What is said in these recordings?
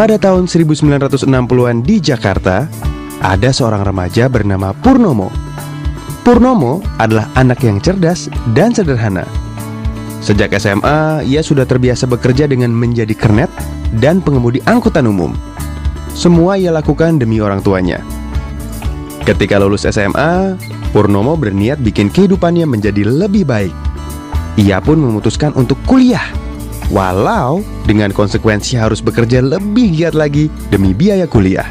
Pada tahun 1960-an di Jakarta, ada seorang remaja bernama Purnomo. Purnomo adalah anak yang cerdas dan sederhana. Sejak SMA, ia sudah terbiasa bekerja dengan menjadi kernet dan pengemudi angkutan umum. Semua ia lakukan demi orang tuanya. Ketika lulus SMA, Purnomo berniat bikin kehidupannya menjadi lebih baik. Ia pun memutuskan untuk kuliah, walau dengan konsekuensi harus bekerja lebih giat lagi demi biaya kuliah.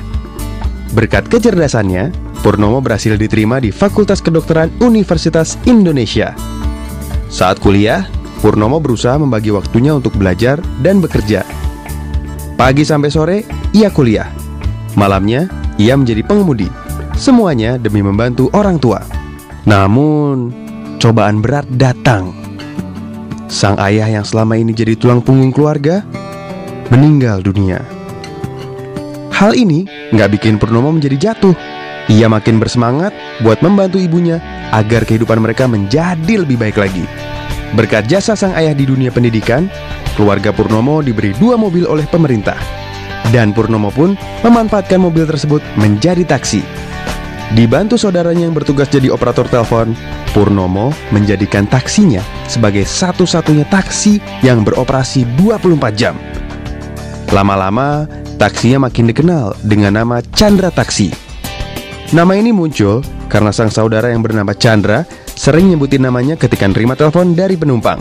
Berkat kecerdasannya, Purnomo berhasil diterima di Fakultas Kedokteran Universitas Indonesia. Saat kuliah, Purnomo berusaha membagi waktunya untuk belajar dan bekerja. Pagi sampai sore, ia kuliah. Malamnya, ia menjadi pengemudi. Semuanya demi membantu orang tua. Namun, cobaan berat datang. Sang ayah yang selama ini jadi tulang punggung keluarga meninggal dunia. Hal ini nggak bikin Purnomo menjadi jatuh. Ia makin bersemangat buat membantu ibunya agar kehidupan mereka menjadi lebih baik lagi. Berkat jasa sang ayah di dunia pendidikan, keluarga Purnomo diberi 2 mobil oleh pemerintah. Dan Purnomo pun memanfaatkan mobil tersebut menjadi taksi. Dibantu saudaranya yang bertugas jadi operator telepon, Purnomo menjadikan taksinya sebagai satu-satunya taksi yang beroperasi 24 jam. Lama-lama, taksinya makin dikenal dengan nama Chandra Taksi. Nama ini muncul karena sang saudara yang bernama Chandra sering nyebutin namanya ketika nerima telepon dari penumpang.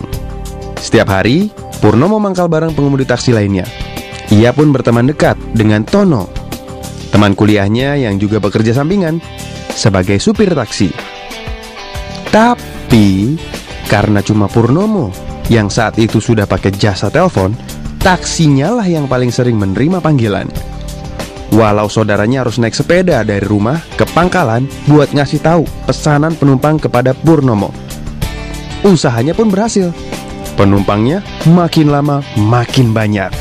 Setiap hari, Purnomo mangkal bareng pengemudi taksi lainnya. Ia pun berteman dekat dengan Tono, teman kuliahnya yang juga bekerja sampingan sebagai supir taksi. Tapi karena cuma Purnomo yang saat itu sudah pakai jasa telepon, taksinya lah yang paling sering menerima panggilan. Walau saudaranya harus naik sepeda dari rumah ke pangkalan buat ngasih tahu pesanan penumpang kepada Purnomo. Usahanya pun berhasil. Penumpangnya makin lama makin banyak.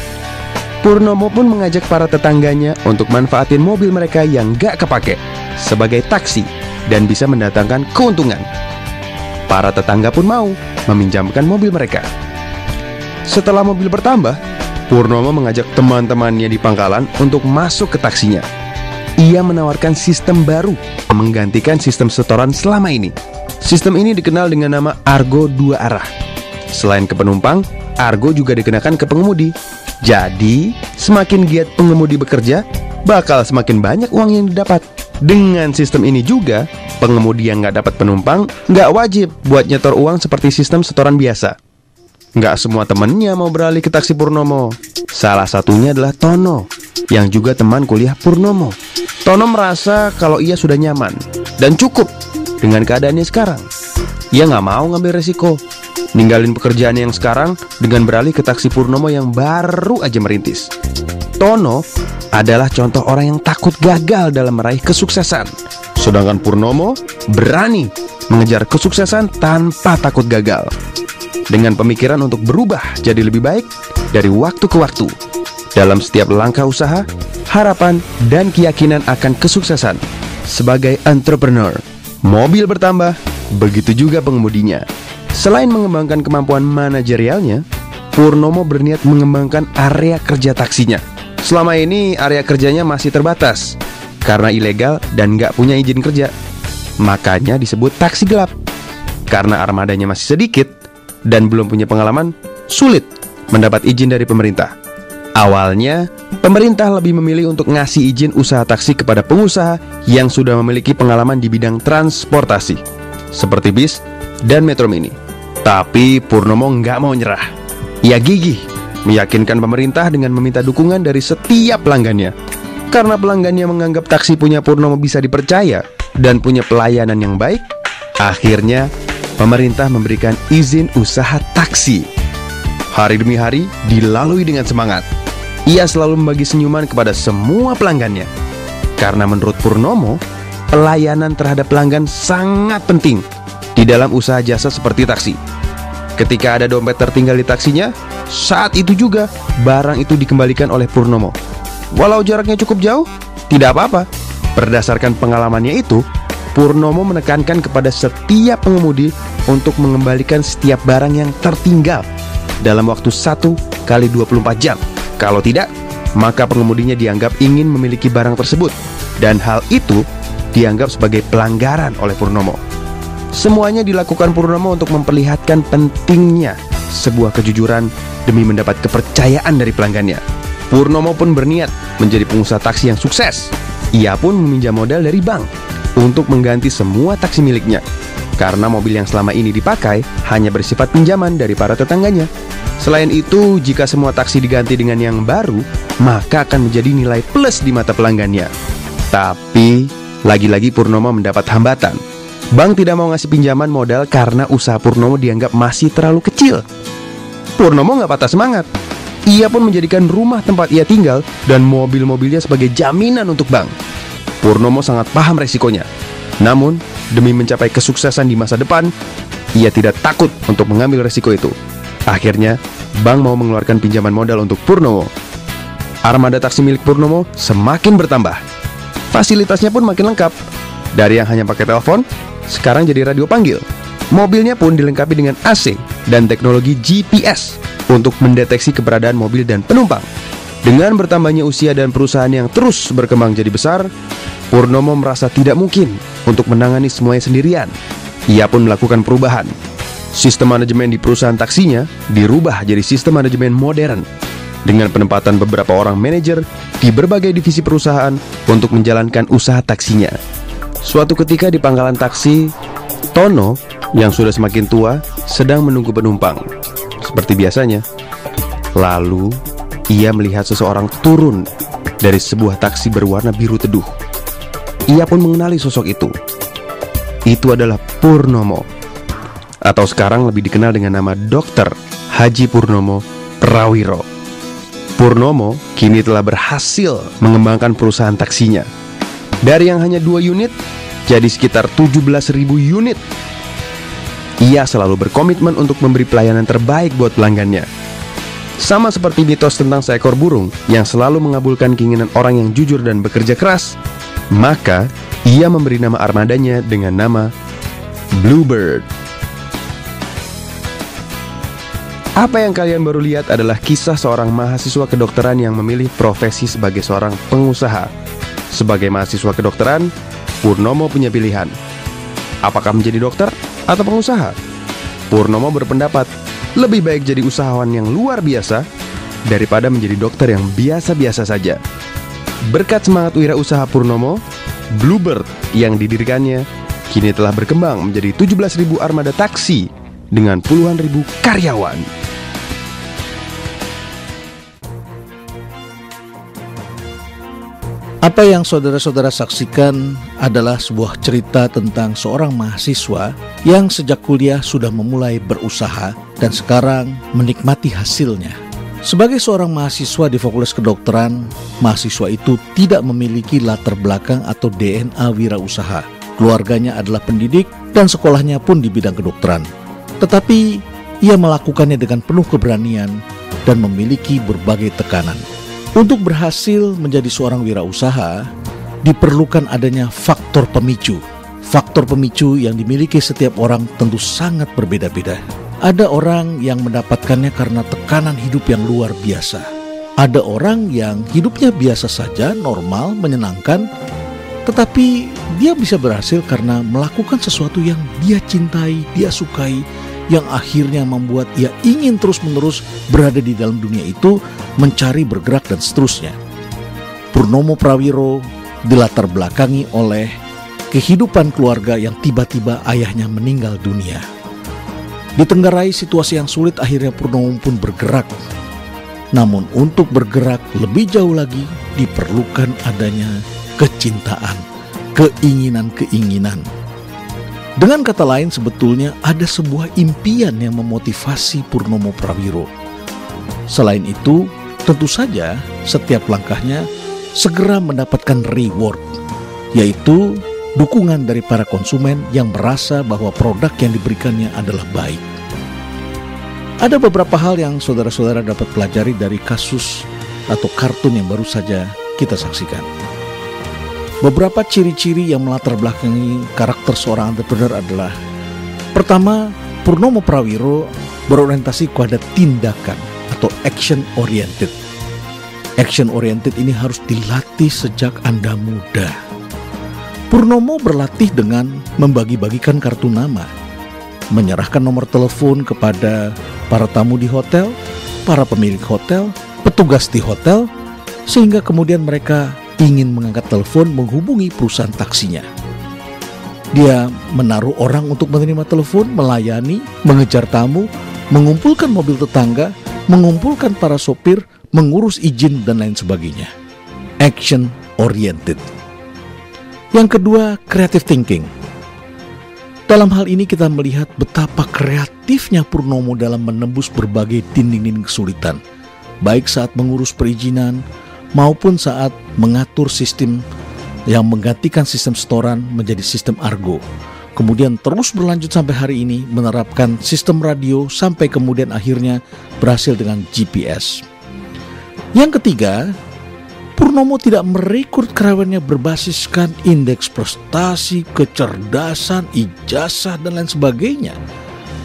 Purnomo pun mengajak para tetangganya untuk manfaatin mobil mereka yang gak kepake sebagai taksi dan bisa mendatangkan keuntungan. Para tetangga pun mau meminjamkan mobil mereka. Setelah mobil bertambah, Purnomo mengajak teman-temannya di pangkalan untuk masuk ke taksinya. Ia menawarkan sistem baru menggantikan sistem setoran selama ini. Sistem ini dikenal dengan nama Argo 2 arah. Selain ke penumpang, Argo juga dikenakan ke pengemudi. Jadi, semakin giat pengemudi bekerja, bakal semakin banyak uang yang didapat. Dengan sistem ini juga, pengemudi yang nggak dapat penumpang nggak wajib buat nyetor uang seperti sistem setoran biasa. Nggak semua temennya mau beralih ke taksi Purnomo. Salah satunya adalah Tono, yang juga teman kuliah Purnomo. Tono merasa kalau ia sudah nyaman dan cukup dengan keadaannya sekarang. Ia nggak mau ngambil resiko, ninggalin pekerjaan yang sekarang dengan beralih ke taksi Purnomo yang baru aja merintis. Tono adalah contoh orang yang takut gagal dalam meraih kesuksesan. Sedangkan Purnomo berani mengejar kesuksesan tanpa takut gagal. Dengan pemikiran untuk berubah jadi lebih baik dari waktu ke waktu. Dalam setiap langkah usaha, harapan dan keyakinan akan kesuksesan. Sebagai entrepreneur, mobil bertambah, begitu juga pengemudinya. Selain mengembangkan kemampuan manajerialnya, Purnomo berniat mengembangkan area kerja taksinya. Selama ini area kerjanya masih terbatas karena ilegal dan nggak punya izin kerja. Makanya disebut taksi gelap. Karena armadanya masih sedikit dan belum punya pengalaman, sulit mendapat izin dari pemerintah. Awalnya, pemerintah lebih memilih untuk ngasih izin usaha taksi kepada pengusaha yang sudah memiliki pengalaman di bidang transportasi, seperti bis dan metro mini. Tapi Purnomo nggak mau nyerah. Ia gigih meyakinkan pemerintah dengan meminta dukungan dari setiap pelanggannya. Karena pelanggannya menganggap taksi punya Purnomo bisa dipercaya dan punya pelayanan yang baik, akhirnya pemerintah memberikan izin usaha taksi. Hari demi hari dilalui dengan semangat. Ia selalu membagi senyuman kepada semua pelanggannya. Karena menurut Purnomo, pelayanan terhadap pelanggan sangat penting di dalam usaha jasa seperti taksi. Ketika ada dompet tertinggal di taksinya, saat itu juga barang itu dikembalikan oleh Purnomo. Walau jaraknya cukup jauh, tidak apa-apa. Berdasarkan pengalamannya itu, Purnomo menekankan kepada setiap pengemudi untuk mengembalikan setiap barang yang tertinggal dalam waktu 1 kali 24 jam. Kalau tidak, maka pengemudinya dianggap ingin memiliki barang tersebut, dan hal itu dianggap sebagai pelanggaran oleh Purnomo. Semuanya dilakukan Purnomo untuk memperlihatkan pentingnya sebuah kejujuran demi mendapat kepercayaan dari pelanggannya. Purnomo pun berniat menjadi pengusaha taksi yang sukses. Ia pun meminjam modal dari bank untuk mengganti semua taksi miliknya, karena mobil yang selama ini dipakai hanya bersifat pinjaman dari para tetangganya. Selain itu, jika semua taksi diganti dengan yang baru, maka akan menjadi nilai plus di mata pelanggannya. Tapi, lagi-lagi Purnomo mendapat hambatan. Bank tidak mau ngasih pinjaman modal karena usaha Purnomo dianggap masih terlalu kecil. Purnomo nggak patah semangat. Ia pun menjadikan rumah tempat ia tinggal dan mobil-mobilnya sebagai jaminan untuk bank. Purnomo sangat paham resikonya. Namun, demi mencapai kesuksesan di masa depan, ia tidak takut untuk mengambil resiko itu. Akhirnya, bank mau mengeluarkan pinjaman modal untuk Purnomo. Armada taksi milik Purnomo semakin bertambah. Fasilitasnya pun makin lengkap. Dari yang hanya pakai telepon, sekarang jadi radio panggil. Mobilnya pun dilengkapi dengan AC dan teknologi GPS untuk mendeteksi keberadaan mobil dan penumpang. Dengan bertambahnya usia dan perusahaan yang terus berkembang jadi besar, Purnomo merasa tidak mungkin untuk menangani semuanya sendirian. Ia pun melakukan perubahan. Sistem manajemen di perusahaan taksinya dirubah jadi sistem manajemen modern, dengan penempatan beberapa orang manajer di berbagai divisi perusahaan untuk menjalankan usaha taksinya. Suatu ketika di pangkalan taksi, Tono yang sudah semakin tua sedang menunggu penumpang. Seperti biasanya, lalu ia melihat seseorang turun dari sebuah taksi berwarna biru teduh. Ia pun mengenali sosok itu. Itu adalah Purnomo, atau sekarang lebih dikenal dengan nama Dr. Haji Purnomo Prawiro. Purnomo kini telah berhasil mengembangkan perusahaan taksinya. Dari yang hanya 2 unit, jadi sekitar 17.000 unit. Ia selalu berkomitmen untuk memberi pelayanan terbaik buat pelanggannya. Sama seperti mitos tentang seekor burung yang selalu mengabulkan keinginan orang yang jujur dan bekerja keras, maka ia memberi nama armadanya dengan nama Bluebird. Apa yang kalian baru lihat adalah kisah seorang mahasiswa kedokteran yang memilih profesi sebagai seorang pengusaha. Sebagai mahasiswa kedokteran, Purnomo punya pilihan. Apakah menjadi dokter atau pengusaha? Purnomo berpendapat lebih baik jadi usahawan yang luar biasa daripada menjadi dokter yang biasa-biasa saja. Berkat semangat wirausaha Purnomo, Bluebird yang didirikannya kini telah berkembang menjadi 17.000 armada taksi dengan puluhan ribu karyawan. Apa yang saudara-saudara saksikan adalah sebuah cerita tentang seorang mahasiswa yang sejak kuliah sudah memulai berusaha dan sekarang menikmati hasilnya. Sebagai seorang mahasiswa di Fakultas Kedokteran, mahasiswa itu tidak memiliki latar belakang atau DNA wirausaha. Keluarganya adalah pendidik dan sekolahnya pun di bidang kedokteran. Tetapi ia melakukannya dengan penuh keberanian dan memiliki berbagai tekanan. Untuk berhasil menjadi seorang wirausaha, diperlukan adanya faktor pemicu. Faktor pemicu yang dimiliki setiap orang tentu sangat berbeda-beda. Ada orang yang mendapatkannya karena tekanan hidup yang luar biasa. Ada orang yang hidupnya biasa saja, normal, menyenangkan, tetapi dia bisa berhasil karena melakukan sesuatu yang dia cintai, dia sukai, yang akhirnya membuat ia ingin terus-menerus berada di dalam dunia itu, mencari, bergerak, dan seterusnya. Purnomo Prawiro dilatar belakangi oleh kehidupan keluarga yang tiba-tiba ayahnya meninggal dunia. Ditenggarai situasi yang sulit, akhirnya Purnomo pun bergerak. Namun untuk bergerak lebih jauh lagi diperlukan adanya kecintaan, keinginan-keinginan. Dengan kata lain, sebetulnya ada sebuah impian yang memotivasi Purnomo Prawiro. Selain itu, tentu saja setiap langkahnya segera mendapatkan reward, yaitu dukungan dari para konsumen yang merasa bahwa produk yang diberikannya adalah baik. Ada beberapa hal yang saudara-saudara dapat pelajari dari kasus atau kartun yang baru saja kita saksikan. Beberapa ciri-ciri yang melatar belakangi karakter seorang entrepreneur adalah: pertama, Purnomo Prawiro berorientasi kepada tindakan atau action oriented. Action oriented ini harus dilatih sejak Anda muda. Purnomo berlatih dengan membagi-bagikan kartu nama, menyerahkan nomor telepon kepada para tamu di hotel, para pemilik hotel, petugas di hotel, sehingga kemudian mereka ingin mengangkat telepon menghubungi perusahaan taksinya. Dia menaruh orang untuk menerima telepon, melayani, mengejar tamu, mengumpulkan mobil tetangga, mengumpulkan para sopir, mengurus izin dan lain sebagainya. Action oriented. Yang kedua, creative thinking. Dalam hal ini kita melihat betapa kreatifnya Purnomo dalam menembus berbagai dinding-dinding kesulitan, baik saat mengurus perizinan maupun saat mengatur sistem yang menggantikan sistem setoran menjadi sistem Argo. Kemudian terus berlanjut sampai hari ini menerapkan sistem radio sampai kemudian akhirnya berhasil dengan GPS. Yang ketiga, Purnomo tidak merekrut karyawannya berbasiskan indeks prestasi, kecerdasan, ijazah, dan lain sebagainya,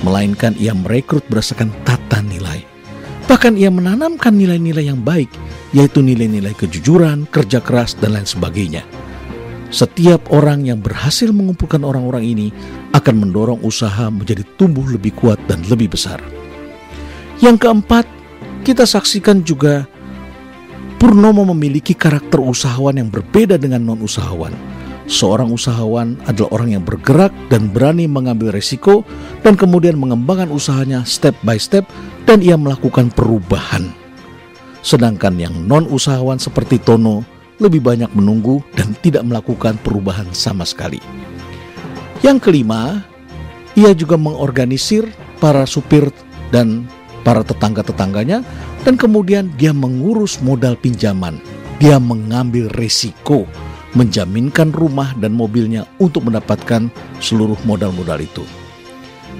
melainkan ia merekrut berdasarkan tata nilai. Bahkan ia menanamkan nilai-nilai yang baik, yaitu nilai-nilai kejujuran, kerja keras, dan lain sebagainya. Setiap orang yang berhasil mengumpulkan orang-orang ini akan mendorong usaha menjadi tumbuh lebih kuat dan lebih besar. Yang keempat, kita saksikan juga Purnomo memiliki karakter usahawan yang berbeda dengan non-usahawan. Seorang usahawan adalah orang yang bergerak dan berani mengambil resiko dan kemudian mengembangkan usahanya step by step dan ia melakukan perubahan. Sedangkan yang non-usahawan seperti Tono lebih banyak menunggu dan tidak melakukan perubahan sama sekali. Yang kelima, ia juga mengorganisir para supir dan para tetangga-tetangganya dan kemudian dia mengurus modal pinjaman. Dia mengambil risiko, menjaminkan rumah dan mobilnya untuk mendapatkan seluruh modal-modal itu.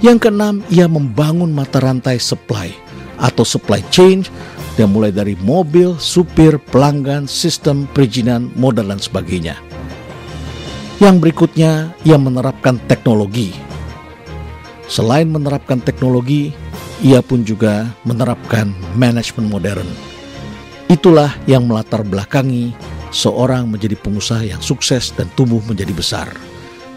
Yang keenam, ia membangun mata rantai supply atau supply chain yang mulai dari mobil, supir, pelanggan, sistem perizinan, modal dan sebagainya. Yang berikutnya, ia menerapkan teknologi. Selain menerapkan teknologi, ia pun juga menerapkan manajemen modern. Itulah yang melatar belakangi seorang menjadi pengusaha yang sukses dan tumbuh menjadi besar.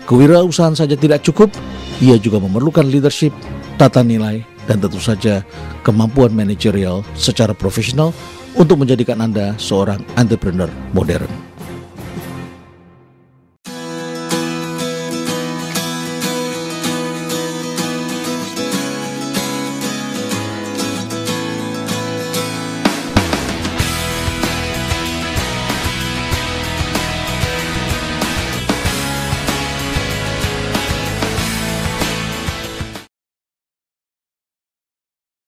Kewirausahaan saja tidak cukup, ia juga memerlukan leadership, tata nilai, dan tentu saja kemampuan manajerial secara profesional untuk menjadikan Anda seorang entrepreneur modern.